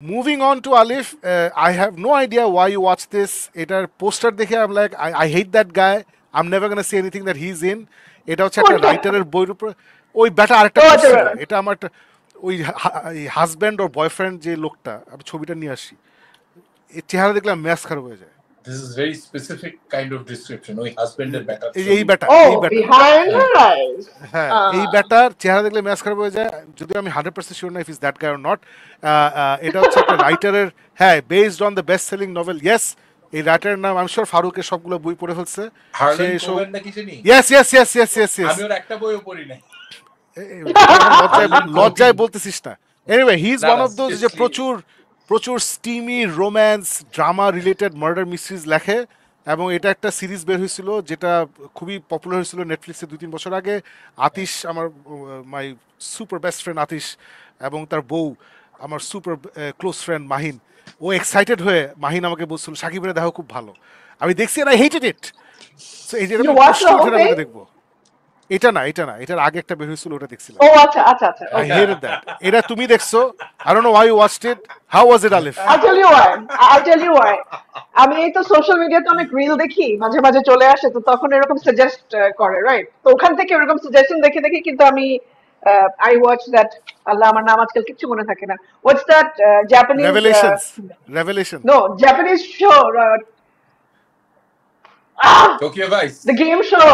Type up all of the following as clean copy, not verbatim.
Moving on to Alif, I have no idea why you watch this. এটার poster দেখে I'm like, I hate that guy. I'm never gonna see anything that he's in. এটা হচ্ছে একটা কোনটা? রাইটারের বইয়ের উপর ওই ব্যাটা আরেকটা ও আচ্ছা, করছিল। এটা আমার ওই হাজব্যান্ড ওর বয়ফ্রেন্ড যে লোকটা, আমি ছবিটা নিয়ে আসি, এর চেহারা দেখলে ম্যাচ খারাপ হয়ে যায়। This is very specific kind of description. ওই হাজবেন্ডের ব্যাটার এই ব্যাটা ও এই ব্যাটা বিহাইন্ড হার আইজ। হ্যাঁ, এই ব্যাটার চেহারা দেখলে ম্যাচ খারাপ হয়ে যায়, যদিও আমি 100% শিওর না if is that guy or not. এটা হচ্ছে একটা রাইটারের, হ্যাঁ, based on the best selling novel. Yes, এই রাইটারের নাম আমি শিওর ফারুকের সবগুলো বই পড়ে ফেলছে। হার্লেন কোহেন নাকি জানি? Yes yes yes yes yes yes. আমি ওর একটা বইও পড়ি নাই। লজ্জায় বলতেছিস না। Anyway, he is one of those যে seriously. প্রচুর steamy romance drama related murder mysteries লেখে, এবং এটা একটা সিরিজ বের হয়েছিল যেটা খুবই পপুলার হয়েছিল নেটফ্লিক্সে 2-3 বছর আগে। আতিশ, আমার মাই সুপার বেস্ট ফ্রেন্ড আতিশ, এবং তার বউ আমার সুপার ক্লোজ ফ্রেন্ড মাহিন, ও এক্সাইটেড হয়ে মাহিন আমাকে বলছিল সাকিবের দেখো খুব ভালো। আমি দেখছি আর আই হেটেড ইট। সো এই যে You watched the whole আমাকে thing? দেখবো। এটা না, এটার আগে একটা বের হয়েছিল, ওটা দেখছিলাম। ও আচ্ছা আচ্ছা আচ্ছা। I hated that. এটা তুমি দেখছো? I don't know why you watched it. How was it, Alif? I'll tell you why. I'll tell you why. আমি এই তো সোশ্যাল মিডিয়াতে অনেক রিল দেখি, মাঝে মাঝে চলে আসে, তো তখন এরকম সাজেস্ট করে, রাইট? তো ওখান থেকে এরকম সাজেশন দেখে দেখে কিন্তু আমি আই ওয়াচ দ্যাট, আল্লাহ আমার নাম আজকাল কিছু মনে থাকে না, what's that Japanese Revelation. No Japanese show, Tokyo Vice. The game show,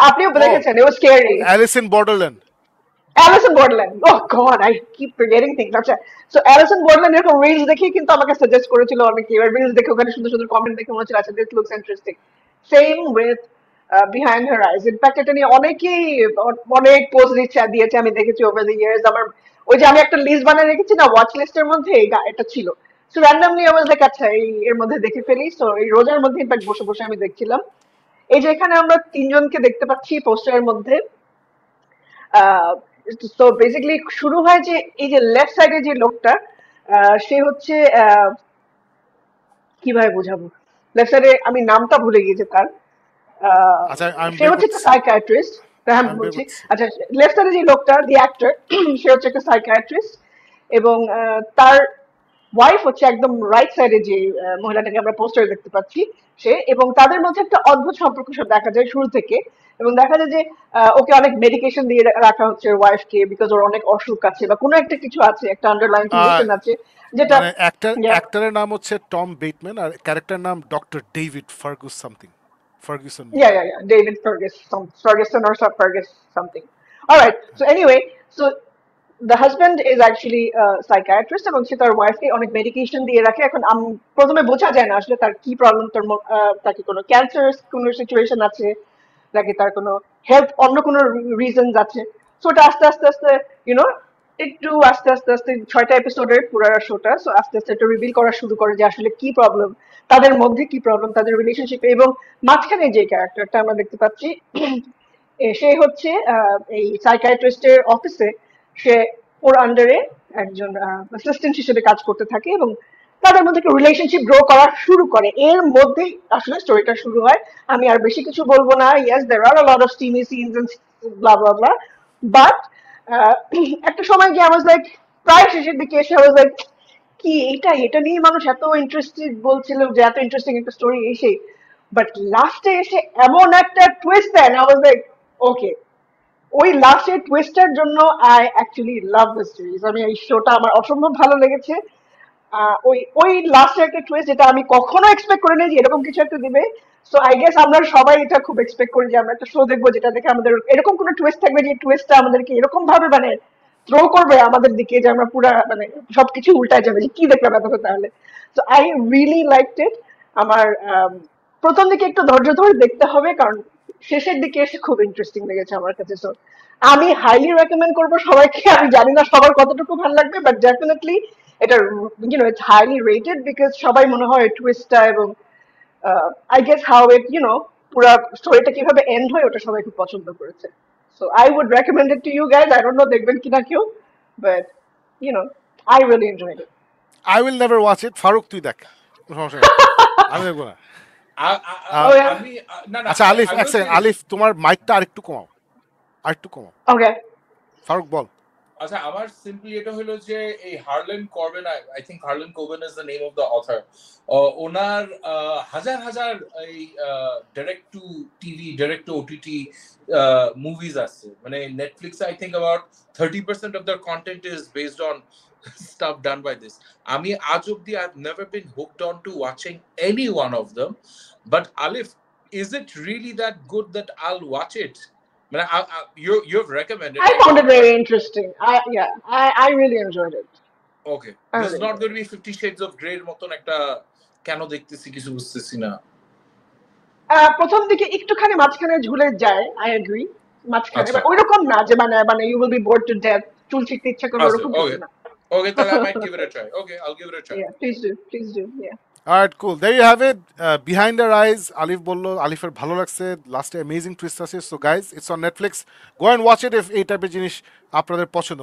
আপনিও দেখেছেন? It was scary. Alice in Borderland. Alice in Borderland. Oh God, I keep forgetting things. আচ্ছা, so Alice in Borderland এরকম reels দেখে কিন্তু আমাকে suggest করেছিল অনেকে। এবার রিলস দেখে ওখানে সুন্দর সুন্দর কমেন্ট দেখে মনে হচ্ছে আচ্ছা, this looks interesting. Same with Behind Her Eyes. In fact, এটা নিয়ে অনেকেই অনেক পোস্ট দিয়েছে, আমি দেখেছি ওভার দ্য ইয়ার্স। আমার ওই যে আমি একটা লিস্ট বানিয়ে রেখেছি না ওয়াচ লিস্টের মধ্যে, এটা ছিল। So randomly I was like আচ্ছা এর মধ্যে দেখে ফেলি। সো এই রোজার মধ্যে ইনফ্যাক্ট বসে বসে আমি দেখছিলাম। এই যে এখানে আমরা তিনজনকে দেখতে পাচ্ছি পোস্টারের মধ্যে। তো বেসিক্যালি শুরু হয় যে এই যে লেফট সাইডে যে লোকটা, সে হচ্ছে কিভাবে বোঝাবো, লেফট সাইডে আমি নামটা ভুলে গিয়েছি তার। আচ্ছা, সে হচ্ছে একটা সাইকিয়াট্রিস্ট। হ্যাঁ আমি I'm বলছি। bear with- আচ্ছা, লেফট সাইডে যে লোকটা, দি অ্যাক্টর, সে হচ্ছে একটা সাইকিয়াট্রিস্ট, এবং তার ওয়াইফ হচ্ছে একদম রাইট সাইডে যে মহিলাটাকে আমরা পোস্টারে দেখতে পাচ্ছি, সে। এবং তাদের মধ্যে একটা অদ্ভুত সম্পর্ক সব দেখা যায় শুরু থেকে, এবং দেখা যায় যে ওকে অনেক মেডিকেশন দিয়ে রাখা হচ্ছে ওয়াইফকে, বিকজ ওর অনেক অসুখ আছে বা কোনো একটা কিছু আছে, একটা আন্ডারলাইন কন্ডিশন আছে যেটা। মানে অ্যাক্টরের নাম হচ্ছে টম বেটম্যান, আর ক্যারেক্টার নাম doctor David Ferguson. Yeah. David Ferguson or Fergus something. All right. So anyway, so the husband is actually a psychiatrist, এবং সে তার ওয়াইফকে অনেক মেডিকেশন দিয়ে রাখে। এখন প্রথমে বোঝা যায় না আসলে তার কি প্রবলেম, তার কি কোনো ক্যান্সার কোনো সিচুয়েশন আছে, নাকি তার কোনো হেলথ অন্য কোনো রিজনস আছে। সো ওটা আস্তে আস্তে আস্তে ইউনো একটু আস্তে আস্তে আস্তে 6টা এপিসোডের পুরো শোটা। সো আস্তে আস্তে এটা রিভিল করা শুরু করে যে আসলে কি প্রবলেম, তাদের মধ্যে কি প্রবলেম, তাদের রিলেশনশিপে। এবং মাঝখানে যে ক্যারেক্টারটা আমরা দেখতে পাচ্ছি, সে হচ্ছে এই সাইকিয়াট্রিস্টের অফিসে, সে ওর আন্ডারে একজন অ্যাসিস্ট্যান্ট হিসেবে কাজ করতে থাকে, এবং তাদের মধ্যে একটা রিলেশনশিপ গ্রো করা শুরু করে। এর মধ্যেই আসলে স্টোরিটা শুরু হয়। আমি আর বেশি কিছু বলবো না। Yes, there are a lot of steamy scenes and blah blah blah, but একটা সময় গিয়ে আমার লাইক প্রায় শেষের দিকে এসে আমার লাইক কি এটা নিয়ে মানুষ এত ইন্টারেস্টেড বলছিল যে এত ইন্টারেস্টিং একটা স্টোরি এসে, বাট লাস্টে এসে এমন একটা টুইস্ট দেন, আই ওয়াজ লাইক ওকে। ওই লাস্টের টুইস্টের জন্য I actually love the series. আমি এই শোটা আমার অসম্ভব ভালো লেগেছে। ওই লাস্টের একটা টুইস্ট যেটা আমি কখনো এক্সপেক্ট করিনি যে এরকম কিছু একটা দিবে। সো আই গেস আমরা সবাই এটা খুব এক্সপেক্ট করি যে আমরা একটা শো দেখবো যেটা দেখে আমাদের এরকম কোনো টুইস্ট থাকবে, যে টুইস্টটা আমাদেরকে এরকম ভাবে মানে থ্রো করবে আমাদের দিকে যে আমরা পুরা মানে সবকিছু উল্টায় যাবে, যে কি দেখলাম এতক্ষণ তাহলে। সো আই রিয়েলি লাইকড ইট। আমার প্রথম দিকে একটু ধৈর্য ধরে দেখতে হবে, কারণ শেষের দিকে এসে খুব ইন্টারেস্টিং লেগেছে আমার কাছে। সো আমি হাইলি রেকমেন্ড করবো সবাইকে। আমি জানি না সবার কতটুকু ভালো লাগবে, বাট ডেফিনেটলি এটা ইটস হাইলি রেটেড, বিকজ সবাই মনে হয় টুইস্টটা এবং আই গেস হাউ ইট পুরো স্টোরিটা কিভাবে এন্ড হয় ওটা সবাই খুব পছন্দ করেছে। So I would recommend it to you guys. I don't know দেখবেন কিনা কেউ, but I really enjoyed it. I will never watch it. Faruk, তুই দেখ, কোনো সমস্যা নেই, আমি দেখবো না। আমি না না আচ্ছা আলিফ, I will এক সেকেন্ড, say- আলিফ তোমার মাইকটা আরেকটু কমাও। ওকে, ফারুক বল। আচ্ছা আমার সিম্পলি এটা হলো যে এই হার্লেন করবেন, I think Harlan Coben is the name of the author. ওনার হাজার হাজার এই direct to TV, direct to OTT movies আছে, মানে নেটফ্লিক্সে I think about 30% of their content is based on stuff done by this. আমি আজ অব্দি I've never been hooked on to watching any one of them. But Alif, is it really that good that I'll watch it? I mean, you've recommended I it. found it very interesting. I really enjoyed it. Okay. I This is really not enjoyed going to be 50 Shades of Grey এর মতন একটা কেন দেখতেছি কিছু বুঝতেছি না। প্রথম দিকে একটুখানি মাঝখানে ঝুলে যায়, আই এগ্রি, মাঝখানে, আচ্ছা বাট ওইরকম না যে মানে you will be bored to death, চুল চিকতে ইচ্ছা করবে, আচ্ছা ওরকম ওকে কিছু না। ওকে, তাহলে I might give it a try. Okay, I'll give it a try. Yeah, please do, yeah. All right, cool. There you have it. Behind the Eyes. Alif বললো আলিফের ভালো লাগছে, লাস্টে অ্যামেজিং টুইস্ট আছে। So guys, it's on Netflix. Go and watch it if এই টাইপের জিনিস আপনাদের পছন্দ।